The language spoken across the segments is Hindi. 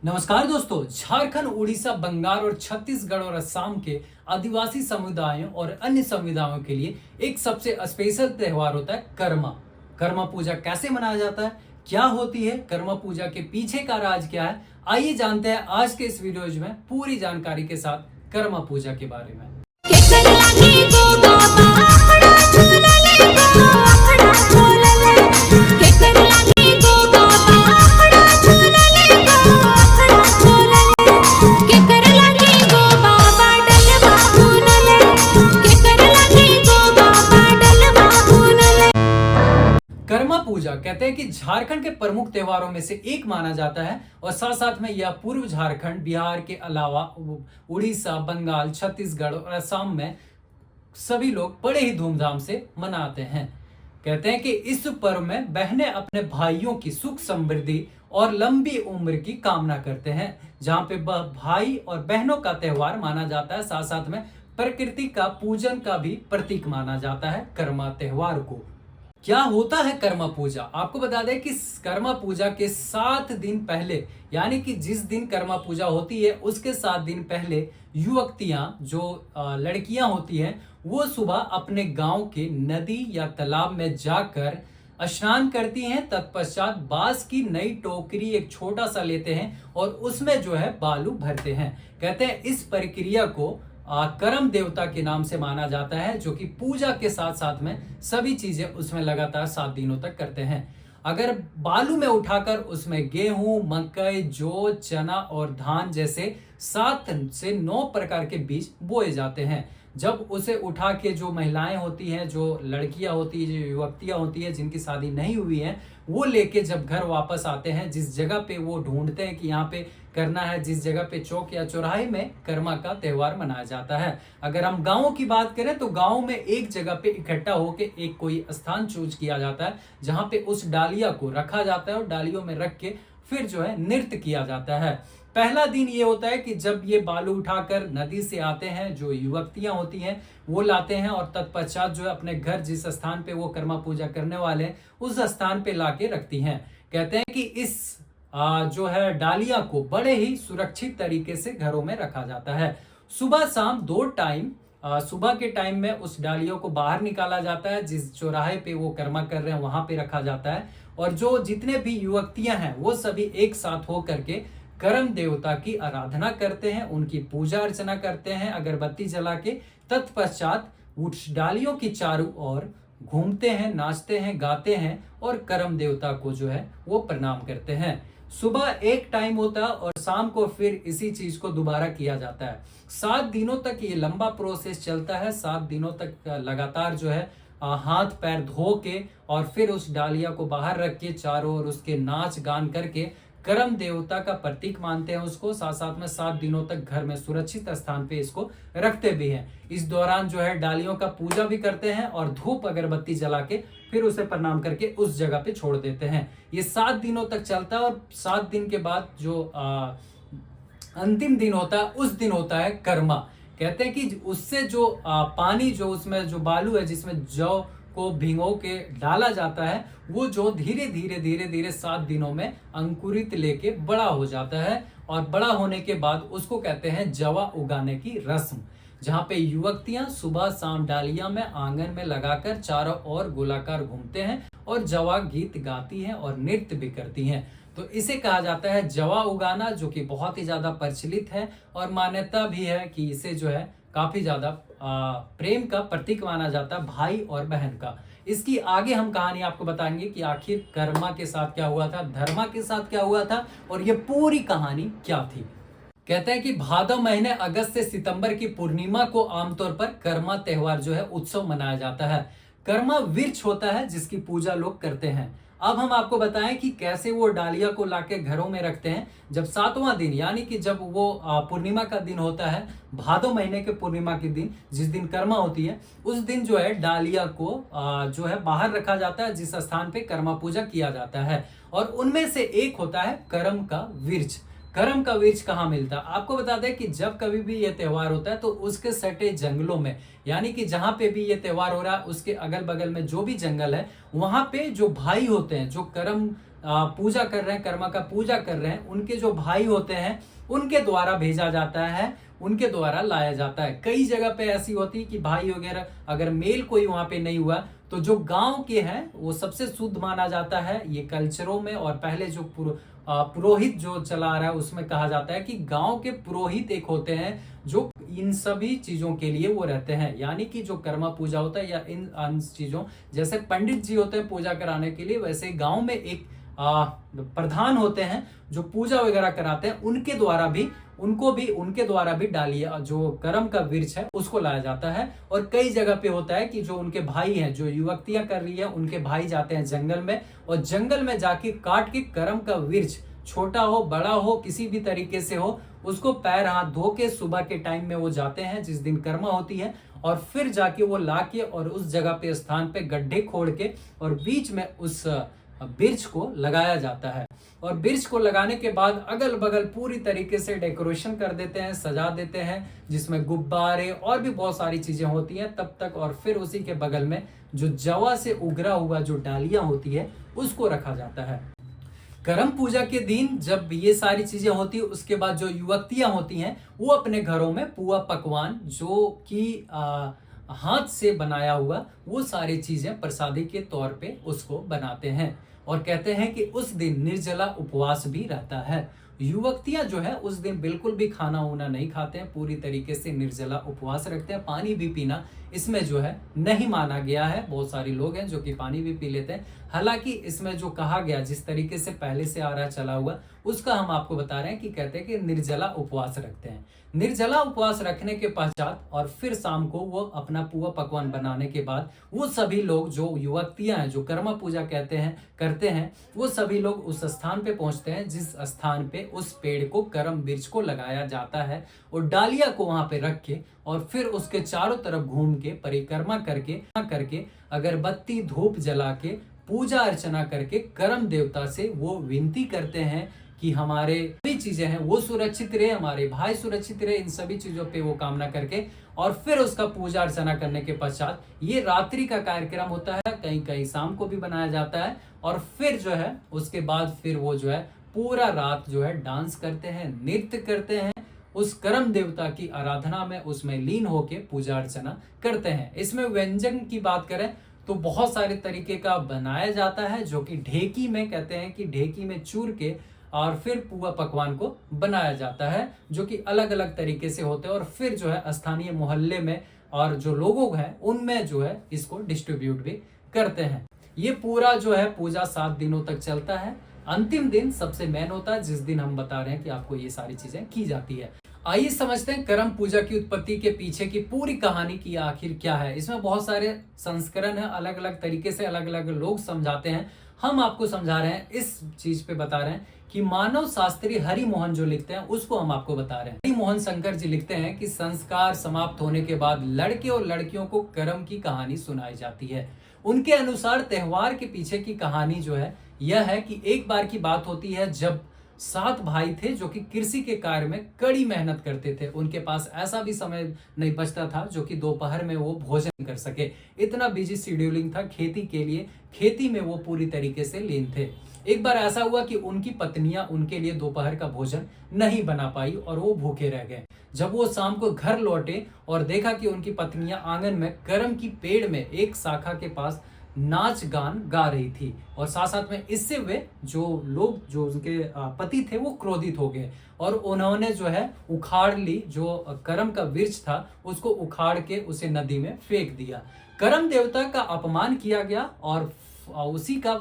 नमस्कार दोस्तों। झारखंड, उड़ीसा, बंगाल और छत्तीसगढ़ और असम के आदिवासी समुदायों और अन्य समुदायों के लिए एक सबसे स्पेशल त्योहार होता है कर्मा। कर्मा पूजा कैसे मनाया जाता है, क्या होती है कर्मा पूजा के पीछे का राज क्या है, आइए जानते हैं आज के इस वीडियो में पूरी जानकारी के साथ कर्मा पूजा के बारे में। कर्मा पूजा कहते हैं कि झारखंड के प्रमुख त्योहारों में से एक माना जाता है और साथ साथ में यह पूर्व झारखंड, बिहार के अलावा उड़ीसा, बंगाल, छत्तीसगढ़ और असम में सभी लोग बड़े ही धूमधाम से मनाते हैं। कहते हैं कि इस पर्व में बहनें अपने भाइयों की सुख समृद्धि और लंबी उम्र की कामना करते हैं। जहां पे भाई और बहनों का त्योहार माना जाता है, साथ साथ में प्रकृति का पूजन का भी प्रतीक माना जाता है कर्मा त्योहार को। क्या होता है कर्मा पूजा, आपको बता दें कि कर्मा पूजा के 7 दिन पहले, यानी कि जिस दिन कर्मा पूजा होती है उसके 7 दिन पहले युवतियां जो लड़कियां होती हैं वो सुबह अपने गांव के नदी या तालाब में जाकर स्नान करती हैं। तत्पश्चात बांस की नई टोकरी एक छोटा सा लेते हैं और उसमें जो है बालू भरते हैं। कहते हैं इस प्रक्रिया को करम देवता के नाम से माना जाता है, जो कि पूजा के साथ साथ में सभी चीजें उसमें लगातार 7 दिनों तक करते हैं। अगर बालू में उठाकर उसमें गेहूं, मकई, जौ, चना और धान जैसे 7 से 9 प्रकार के बीज बोए जाते हैं। जब उसे उठा के जो महिलाएं होती हैं, जो लड़कियां होती है, जो युवतियां होती है जिनकी शादी नहीं हुई है, वो लेके जब घर वापस आते हैं, जिस जगह पे वो ढूंढते हैं कि यहाँ पे करना है, जिस जगह पे चौक या चौराहे में कर्मा का त्योहार मनाया जाता है। अगर हम गाँव की बात करें तो गाँव में एक जगह पे इकट्ठा होके एक कोई स्थान चूज किया जाता है जहाँ पे उस डालिया को रखा जाता है और डालियों में रख के फिर जो है नृत्य किया जाता है। पहला दिन ये होता है कि जब ये बालू उठाकर नदी से आते हैं, जो युवतियां होती हैं वो लाते हैं और तत्पश्चात जो है अपने घर, जिस स्थान पे वो कर्मा पूजा करने वाले हैं उस स्थान पे लाके रखती हैं। कहते हैं कि इस जो है डालिया को बड़े ही सुरक्षित तरीके से घरों में रखा जाता है। सुबह शाम 2 टाइम, सुबह के टाइम में उस डालियों को बाहर निकाला जाता है, जिस चौराहे पे वो कर्मा कर रहे हैं वहां पे रखा जाता है और जो जितने भी युवतियां हैं वो सभी एक साथ हो करके करम देवता की आराधना करते हैं, उनकी पूजा अर्चना करते हैं अगरबत्ती जला के। तत्पश्चात उस डालियों की चारों ओर घूमते हैं, नाचते हैं, गाते हैं और करम देवता को जो है वो प्रणाम करते हैं। सुबह एक टाइम होता है और शाम को फिर इसी चीज को दोबारा किया जाता है। 7 दिनों तक ये लंबा प्रोसेस चलता है। 7 दिनों तक लगातार जो है हाथ पैर धो के और फिर उस डालिया को बाहर रख के चारों ओर उसके नाच गान करके करम देवता का प्रतीक मानते हैं उसको। साथ साथ में 7 दिनों तक घर में सुरक्षित स्थान पे इसको रखते भी हैं। इस दौरान जो है डालियों का पूजा भी करते हैं और धूप अगरबत्ती जला के फिर उसे प्रणाम करके उस जगह पे छोड़ देते हैं। ये 7 दिनों तक चलता है और 7 दिन के बाद जो अंतिम दिन होता है उस दिन होता है कर्मा। कहते हैं कि उससे जो पानी, जो उसमें जो बालू है जिसमें जौ को भिगो के डाला जाता है, वो जो धीरे धीरे धीरे धीरे 7 दिनों में अंकुरित लेके बड़ा हो जाता है और बड़ा होने के बाद उसको कहते हैं जवा उगाने की रस्म, जहाँ पे युवतियां सुबह शाम डालिया में आंगन में लगाकर चारों ओर गोलाकार घूमते हैं और जवा गीत गाती हैं और नृत्य भी करती हैं। तो इसे कहा जाता है जवा उगाना, जो कि बहुत ही ज्यादा प्रचलित है और मान्यता भी है कि इसे जो है काफी ज्यादा प्रेम का प्रतीक माना जाता है, भाई और बहन का। इसकी आगे हम कहानी आपको बताएंगे कि आखिर कर्मा के साथ क्या हुआ था, धर्मा के साथ क्या हुआ था और ये पूरी कहानी क्या थी। कहते हैं कि भादव महीने अगस्त से सितंबर की पूर्णिमा को आमतौर पर कर्मा त्योहार जो है उत्सव मनाया जाता है। कर्मा वृक्ष होता है जिसकी पूजा लोग करते हैं। अब हम आपको बताएं कि कैसे वो डालिया को लाके घरों में रखते हैं। जब 7वां दिन, यानी कि जब वो पूर्णिमा का दिन होता है, भादो महीने के पूर्णिमा के दिन जिस दिन कर्मा होती है, उस दिन जो है डालिया को जो है बाहर रखा जाता है, जिस स्थान पे कर्मा पूजा किया जाता है। और उनमें से एक होता है करम का वृक्ष। करम का वृक्ष कहाँ मिलता है, आपको बता दें कि जब कभी भी ये त्योहार होता है तो उसके सटे जंगलों में, यानी कि जहां पे भी ये त्योहार हो रहा है उसके अगल बगल में जो भी जंगल है, वहां पे जो भाई होते हैं, जो करम पूजा कर रहे हैं, कर्मा का पूजा कर रहे हैं, उनके जो भाई होते हैं उनके द्वारा भेजा जाता है, उनके द्वारा लाया जाता है। कई जगह पे ऐसी होती है कि भाई वगैरह अगर मेल कोई वहां पे नहीं हुआ तो जो गांव के हैं वो सबसे शुद्ध माना जाता है ये कल्चरों में। और पहले जो पुरोहित जो चला आ रहा है उसमें कहा जाता है कि गांव के पुरोहित एक होते हैं जो इन सभी चीजों के लिए वो रहते हैं, यानी कि जो कर्मा पूजा होता है या इन अन्य चीजों, जैसे पंडित जी होते हैं पूजा कराने के लिए, वैसे गांव में एक प्रधान होते हैं जो पूजा वगैरह कराते हैं, उनके द्वारा भी डालिया जो कर्म का वृक्ष है उसको लाया जाता है। और कई जगह पे होता है कि जो उनके भाई हैं, जो युवतियां कर रही है, उनके भाई जाते हैं जंगल में और जंगल में जाके काट के कर्म का वृक्ष, छोटा हो बड़ा हो किसी भी तरीके से हो, उसको पैर हाथ धो के सुबह के टाइम में वो जाते हैं जिस दिन कर्मा होती है, और फिर जाके वो लाके और उस जगह पे स्थान पे गड्ढे खोड़ के और बीच में उस वृक्ष को लगाया जाता है। और वृक्ष को लगाने के बाद अगल बगल पूरी तरीके से डेकोरेशन कर देते हैं, सजा देते हैं, जिसमें गुब्बारे और भी बहुत सारी चीजें होती हैं तब तक। और फिर उसी के बगल में जो जवा से उगरा हुआ जो डालियां होती है उसको रखा जाता है। करम पूजा के दिन जब ये सारी चीजें होती है उसके बाद जो युवतियां होती हैं वो अपने घरों में पुआ पकवान जो कि हाथ से बनाया हुआ वो सारी चीजें प्रसादी के तौर पे उसको बनाते हैं। और कहते हैं कि उस दिन निर्जला उपवास भी रहता है। युवतियां जो है उस दिन बिल्कुल भी खाना वाना नहीं खाते हैं, पूरी तरीके से निर्जला उपवास रखते हैं। पानी भी पीना इसमें जो है नहीं माना गया है। बहुत सारे लोग हैं जो कि पानी भी पी लेते हैं। हालांकि इसमें जो कहा गया जिस तरीके से पहले से आ रहा चला हुआ उसका हम आपको बता रहे हैं कि कहते हैं कि निर्जला उपवास रखते हैं। निर्जला उपवास रखने के पश्चात और फिर शाम को वो अपना पुआ पकवान बनाने के बाद वो सभी लोग जो युवतियां हैं जो कर्मा पूजा करते हैं वो सभी लोग उस स्थान पे पहुंचते हैं जिस स्थान पे उस पेड़ को करम वृक्ष को लगाया जाता है, और डालिया को वहां पे रख के और फिर उसके चारों तरफ घूम के परिक्रमा करके अगरबत्ती धूप जला के पूजा अर्चना करके करम देवता से वो विनती करते हैं कि हमारे सभी चीजें हैं वो सुरक्षित रहे, हमारे भाई सुरक्षित रहे, इन सभी चीजों पे वो कामना करके और फिर उसका पूजा अर्चना करने के पश्चात ये रात्रि का कार्यक्रम होता है, कहीं कहीं शाम को भी बनाया जाता है। और फिर जो है उसके बाद फिर वो जो है पूरा रात जो है डांस करते हैं, नृत्य करते हैं, उस करम देवता की आराधना में उसमें लीन होके पूजा अर्चना करते हैं। इसमें व्यंजन की बात करें तो बहुत सारे तरीके का बनाया जाता है, जो कि ढेकी में कहते हैं कि ढेकी में चूर के और फिर पुआ पकवान को बनाया जाता है, जो कि अलग अलग तरीके से होते हैं। और फिर जो है स्थानीय मोहल्ले में और जो लोगों हैं उनमें जो है इसको डिस्ट्रीब्यूट भी करते हैं। ये पूरा जो है पूजा 7 दिनों तक चलता है। अंतिम दिन सबसे मेन होता है जिस दिन हम बता रहे हैं कि आपको ये सारी चीजें की जाती है। आइए समझते हैं करम पूजा की उत्पत्ति के पीछे की पूरी कहानी की आखिर क्या है। इसमें बहुत सारे संस्करण है, अलग अलग तरीके से अलग अलग लोग समझाते हैं। हम आपको समझा रहे हैं, इस चीज पे बता रहे हैं कि मानव शास्त्री हरि मोहन जो लिखते हैं उसको हम आपको बता रहे हैं। हरि मोहन शंकर जी लिखते हैं कि संस्कार समाप्त होने के बाद लड़के और लड़कियों को करम की कहानी सुनाई जाती है। उनके अनुसार त्योहार के पीछे की कहानी जो है यह है कि एक बार की बात होती है जब 7 भाई थे जो कि कृषि के कार्य में कड़ी मेहनत करते थे। उनके पास ऐसा भी समय नहीं बचता था जो कि दोपहर में वो भोजन कर सके। इतना बिजी शेड्यूलिंग था खेती के लिए, खेती में वो पूरी तरीके से लीन थे। एक बार ऐसा हुआ कि उनकी पत्नियां उनके लिए दोपहर का भोजन नहीं बना पाई और वो भूखे रह गए। जब वो शाम को घर लौटे और देखा कि उनकी पत्नियां आंगन में करम की पेड़ में एक शाखा के पास नाच गान गा रही थी, और साथ साथ में इससे वे जो लोग जो उनके पति थे वो क्रोधित हो गए और उन्होंने जो है उखाड़ ली, जो करम का वृक्ष था उसको उखाड़ के उसे नदी में फेंक दिया। करम देवता का अपमान किया गया और उसी का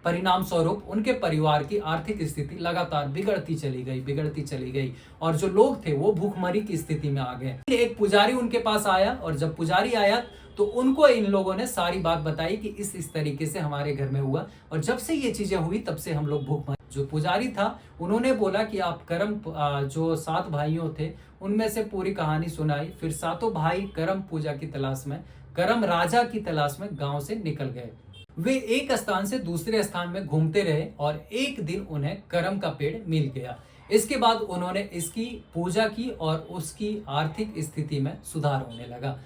परिणाम स्वरूप उनके परिवार की आर्थिक स्थिति लगातार बिगड़ती चली गई और जो लोग थे वो भूखमरी की स्थिति में आ गए। एक पुजारी उनके पास आया और जब पुजारी आया तो उनको इन लोगों ने सारी बात बताई कि इस तरीके से हमारे घर में हुआ और जब से ये चीजें हुई तब से हम लोग भूखमरी। जो पुजारी था उन्होंने बोला कि आप करम जो 7 भाइयों थे उनमें से पूरी कहानी सुनाई। फिर 7 भाई करम पूजा की तलाश में, करम राजा की तलाश में गांव से निकल गए। वे एक स्थान से दूसरे स्थान में घूमते रहे और एक दिन उन्हें करम का पेड़ मिल गया। इसके बाद उन्होंने इसकी पूजा की और उसकी आर्थिक स्थिति में सुधार होने लगा।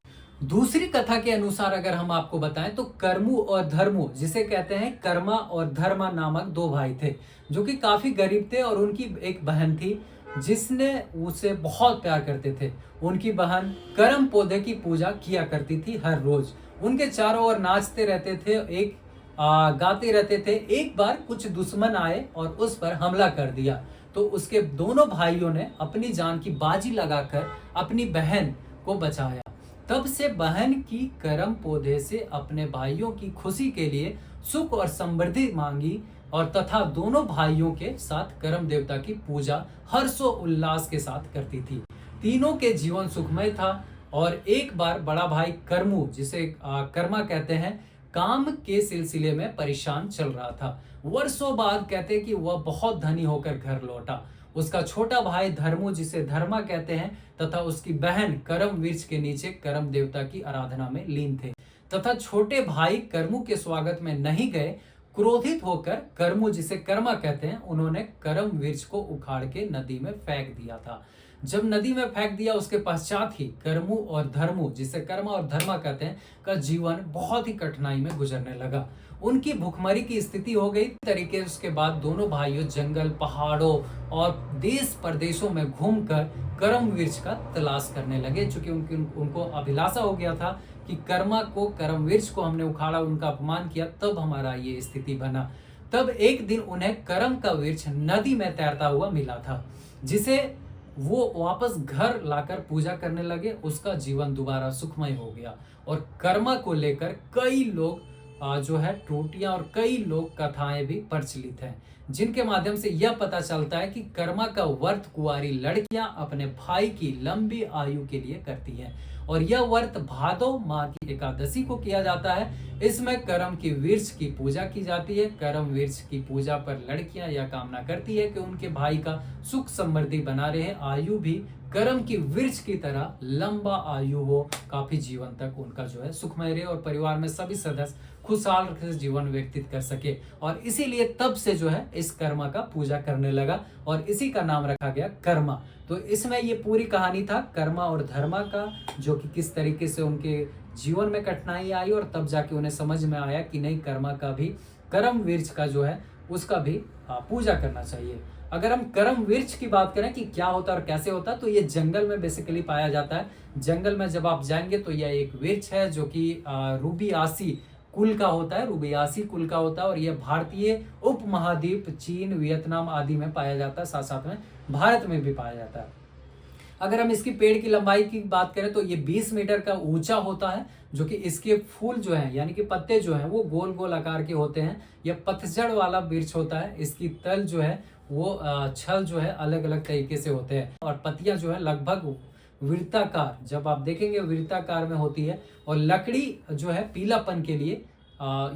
दूसरी कथा के अनुसार अगर हम आपको बताएं तो कर्मु और धर्मु, जिसे कहते हैं कर्मा और धर्मा नामक दो भाई थे जो कि काफी गरीब थे, और उनकी एक बहन थी जिसने उसे बहुत प्यार करते थे। उनकी बहन करम पौधे की पूजा किया करती थी हर रोज। उनके चारों ओर नाचते रहते थे, गाते रहते थे। एक बार कुछ दुश्मन आए और उस पर हमला कर दिया, तो उसके दोनों भाइयों ने अपनी जान की बाजी लगाकर अपनी बहन को बचाया। तब से बहन की करम पौधे से अपने भाइयों की खुशी के लिए सुख और समृद्धि मांगी, और तथा दोनों भाइयों के साथ करम देवता की पूजा हर्षो उल्लास के साथ करती थी। तीनों के जीवन सुखमय था। और एक बार बड़ा भाई कर्मु, जिसे कर्मा कहते हैं, काम के सिलसिले में परेशान चल रहा था। वर्षों बाद कहते कि वह बहुत धनी होकर घर लौटा। उसका छोटा भाई धर्मु, जिसे धर्मा कहते हैं, तथा उसकी बहन करम वृक्ष के नीचे करम देवता की आराधना में लीन थे, तथा छोटे भाई कर्मु के स्वागत में नहीं गए। क्रोधित होकर कर्मु, जिसे कर्मा कहते हैं, उन्होंने करम वृक्ष को उखाड़ के नदी में फेंक दिया था। जब नदी में फेंक दिया उसके पश्चात ही कर्मु और धर्मु, जिसे कर्मा और धर्मा कहते हैं, का जीवन बहुत ही कठिनाई में गुजरने लगा। उनकी भुखमरी की स्थिति हो गई तरीके। उसके बाद दोनों भाइयों जंगल, पहाड़ों और देश प्रदेशों में घूमकर करम वृक्ष का तलाश करने लगे, चूंकि उनको अभिलाषा हो गया था कि कर्मा को, करम वृक्ष को हमने उखाड़ा, उनका अपमान किया, तब हमारा ये स्थिति बना। तब एक दिन उन्हें करम का वृक्ष नदी में तैरता हुआ मिला था, जिसे वो वापस घर लाकर पूजा करने लगे। उसका जीवन दोबारा सुखमय हो गया। और कर्मा को लेकर कई लोग जो है टूटियां और कई लोक कथाएं भी प्रचलित हैं, जिनके माध्यम से यह पता चलता है कि कर्मा का व्रत कुंवारी लड़कियां अपने भाई की लंबी आयु के लिए करती हैं। और यह व्रत भादो माह की एकादशी को किया जाता है। इसमें करम की वृक्ष की पूजा की जाती है। करम वृक्ष की पूजा पर लड़कियां यह कामना करती है कि उनके भाई का सुख समृद्धि बना रहे, आयु भी करम की वृक्ष की तरह लंबा आयु हो, काफी जीवन तक उनका जो है सुखमय रहे, और परिवार में सभी सदस्य खुशहाल जीवन व्यतीत कर सके। और इसीलिए तब से जो है इस कर्मा का पूजा करने लगा, और इसी का नाम रखा गया कर्मा। तो इसमें ये पूरी कहानी था कर्मा और धर्मा का, जो कि किस तरीके से उनके जीवन में कठिनाई आई, और तब जाके उन्हें समझ में आया कि नहीं, कर्मा का भी, करम वृक्ष का जो है उसका भी पूजा करना चाहिए। अगर हम करम वृक्ष की बात करें कि क्या होता है और कैसे होता है, तो ये जंगल में बेसिकली पाया जाता है। जंगल में जब आप जाएंगे तो यह एक वृक्ष है जो कि रूबियासी कुल का होता है, रूबियासी कुल का होता है, और यह भारतीय उपमहाद्वीप, चीन, वियतनाम आदि में पाया जाता है, साथ साथ में भारत में भी पाया जाता है। अगर हम इसकी पेड़ की लंबाई की बात करें तो ये 20 मीटर का ऊंचा होता है, जो कि इसके फूल जो हैं, यानी कि पत्ते जो हैं, वो गोल गोल आकार के होते हैं। यह पतझड़ वाला वृक्ष होता है। इसकी तल जो है वो छल जो है अलग अलग तरीके से होते हैं, और पत्तियां जो है लगभग वृत्ताकार, जब आप देखेंगे वृत्ताकार में होती है। और लकड़ी जो है पीलापन के लिए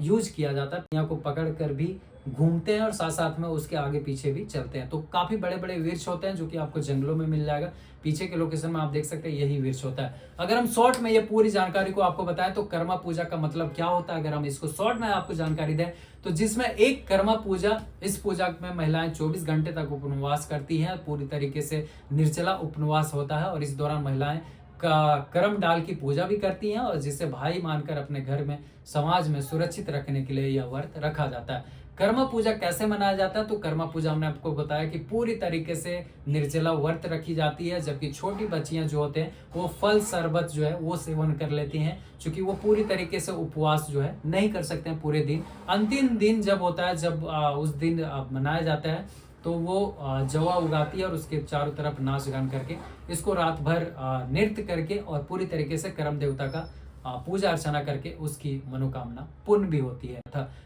यूज किया जाता है। पत्तियां को पकड़ कर भी घूमते हैं और साथ साथ में उसके आगे पीछे भी चलते हैं। तो काफी बड़े बड़े वृक्ष होते हैं जो कि आपको जंगलों में मिल जाएगा। पीछे के लोकेशन में आप देख सकते हैं यही वृक्ष होता है। अगर हम शॉर्ट में ये पूरी जानकारी को आपको बताएं तो कर्मा पूजा का मतलब क्या होता है, अगर हम इसको शॉर्ट में आपको जानकारी दें तो जिसमें एक कर्मा पूजा, इस पूजा में महिलाएं 24 घंटे तक उपवास करती हैं। पूरी तरीके से निर्जला उपवास होता है, और इस दौरान महिलाएं का करम डाल की पूजा भी करती हैं, और जिसे भाई मानकर अपने घर में, समाज में सुरक्षित रखने के लिए यह व्रत रखा जाता है। कर्मा पूजा कैसे मनाया जाता है, तो कर्मा पूजा हमने आपको बताया कि पूरी तरीके से निर्जला व्रत रखी जाती है, जबकि छोटी बच्चियां जो होते हैं वो फल शरबत जो है वो सेवन कर लेती हैं, क्योंकि वो पूरी तरीके से उपवास जो है नहीं कर सकते हैं पूरे दिन। अंतिम दिन जब होता है, जब उस दिन मनाया जाता है, तो वो जवा उगाती है और उसके चारों तरफ नाच गान करके, इसको रात भर नृत्य करके और पूरी तरीके से करम देवता का पूजा अर्चना करके उसकी मनोकामना पूर्ण भी होती है।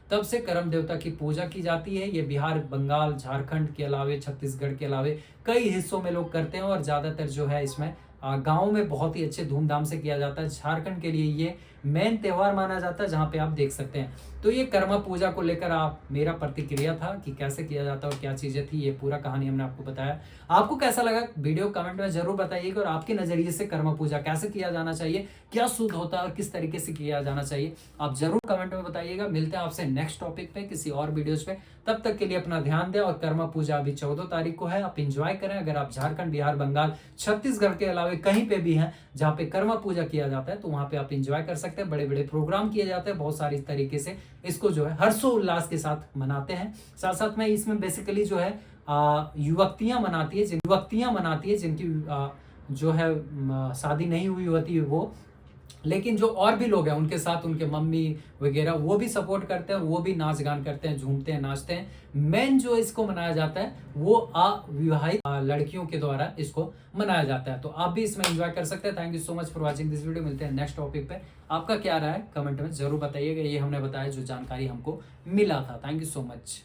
तब से करम देवता की पूजा की जाती है। ये बिहार, बंगाल, झारखंड के अलावे, छत्तीसगढ़ के अलावे कई हिस्सों में लोग करते हैं, और ज्यादातर जो है इसमें गाँव में बहुत ही अच्छे धूमधाम से किया जाता है। झारखंड के लिए ये मेन त्योहार माना जाता है, जहाँ पे आप देख सकते हैं। तो ये कर्मा पूजा को लेकर मेरा प्रतिक्रिया था कि कैसे किया जाता है और क्या चीजें थी, ये पूरा कहानी हमने आपको बताया। आपको कैसा लगा वीडियो कमेंट में जरूर बताइएगा, और आपके नजरिए से कर्मा पूजा कैसे किया जाना चाहिए, क्या शुद्ध होता है और किस तरीके से किया जाना चाहिए, आप जरूर कमेंट में बताइएगा। मिलते हैं आपसे नेक्स्ट टॉपिक पे, किसी और वीडियोज पे। तब तक के लिए अपना ध्यान दें और कर्मा पूजा अभी 14 तारीख को है, आप इंजॉय करें। अगर आप झारखंड, बिहार, बंगाल, छत्तीसगढ़ के अलावा कहीं पे भी हैं जहाँ पे कर्मा पूजा किया जाता है तो वहां पे आप इंजॉय कर सकते हैं। बड़े बड़े प्रोग्राम किए जाते हैं, बहुत सारी तरीके से इसको जो है हर्षोल्लास के साथ मनाते हैं। साथ साथ में इसमें बेसिकली जो है युवतियां मनाती है जिनकी जो है शादी नहीं हुई होती है वो, लेकिन जो और भी लोग हैं उनके साथ उनके मम्मी वगैरह वो भी सपोर्ट करते हैं और वो भी नाच गान करते हैं, झूमते हैं, नाचते हैं। मेन जो इसको मनाया जाता है वो अविवाहित लड़कियों के द्वारा इसको मनाया जाता है। तो आप भी इसमें एंजॉय कर सकते हैं। Thank you so much for watching this video. मिलते हैं नेक्स्ट टॉपिक पे। आपका क्या राय है कमेंट में जरूर बताइएगा। ये हमने बताया जो जानकारी हमको मिला था। Thank you so much.